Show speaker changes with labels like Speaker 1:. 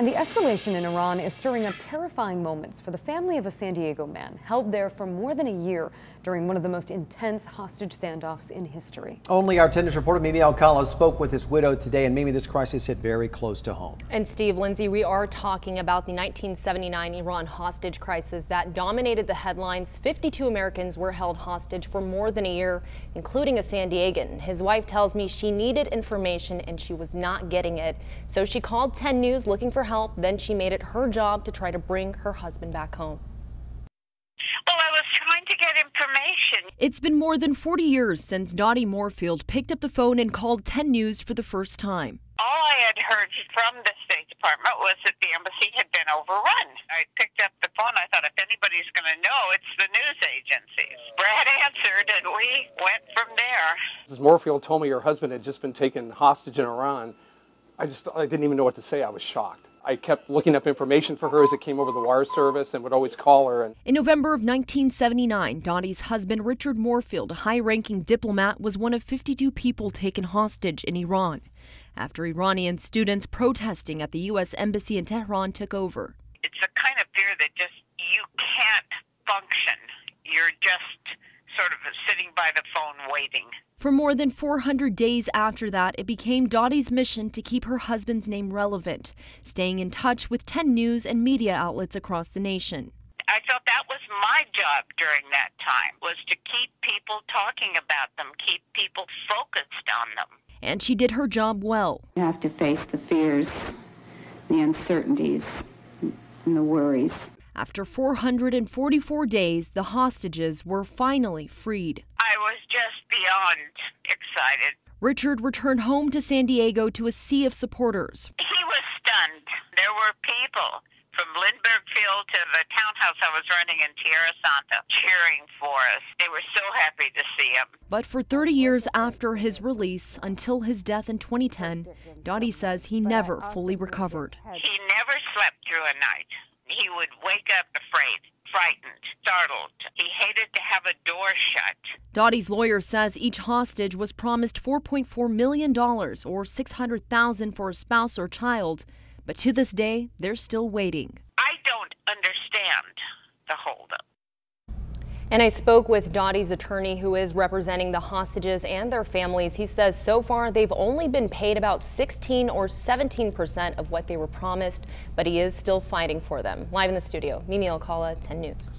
Speaker 1: And the escalation in Iran is stirring up terrifying moments for the family of a San Diego man held there for more than a year during one of the most intense hostage standoffs in history.
Speaker 2: Only our 10 News reporter Mimi Alcala spoke with his widow today, and Mimi, this crisis hit very close to home.
Speaker 3: And Steve, Lindsay, we are talking about the 1979 Iran hostage crisis that dominated the headlines. 52 Americans were held hostage for more than a year, including a San Diegan. His wife tells me she needed information and she was not getting it. So she called 10 News looking for help. Then she made it her job to try to bring her husband back home.
Speaker 4: Well, I was trying to get information.
Speaker 3: It's been more than 40 years since Dottie Moorfield picked up the phone and called 10 News for the first time.
Speaker 4: All I had heard from the State Department was that the embassy had been overrun. I picked up the phone. I thought, if anybody's going to know, it's the news agencies. Brad answered, and we went from there.
Speaker 5: Mrs. Moorfield told me her husband had just been taken hostage in Iran. I didn't even know what to say. I was shocked. I kept looking up information for her as it came over the wire service and would always call her.
Speaker 3: In November of 1979, Dottie's husband, Richard Moorfield, a high-ranking diplomat, was one of 52 people taken hostage in Iran after Iranian students protesting at the U.S. Embassy in Tehran took over.
Speaker 4: It's a kind of fear that just you can't function. You're just sort of sitting by the phone waiting.
Speaker 3: For more than 400 days after that, it became Dottie's mission to keep her husband's name relevant, staying in touch with 10 News and media outlets across the nation.
Speaker 4: I felt that was my job during that time, was to keep people talking about them, keep people focused on them.
Speaker 3: And she did her job well.
Speaker 6: You have to face the fears, the uncertainties, and the worries.
Speaker 3: After 444 days, the hostages were finally freed.
Speaker 4: I was just beyond excited.
Speaker 3: Richard returned home to San Diego to a sea of supporters.
Speaker 4: He was stunned. There were people from Lindbergh Field to the townhouse I was running in Tierra Santa cheering for us. They were so happy to see him.
Speaker 3: But for 30 years after his release, until his death in 2010, Dottie says he never fully recovered.
Speaker 4: He never slept through a night. He would wake up afraid, frightened, startled. He hated to have a door shut.
Speaker 3: Dottie's lawyer says each hostage was promised $4.4 million or $600,000 for a spouse or child. But to this day, they're still waiting.
Speaker 4: I don't understand the holdup.
Speaker 3: And I spoke with Dottie's attorney, who is representing the hostages and their families. He says so far they've only been paid about 16 or 17% of what they were promised, but he is still fighting for them. Live in the studio, Mimi Alcala, 10 News.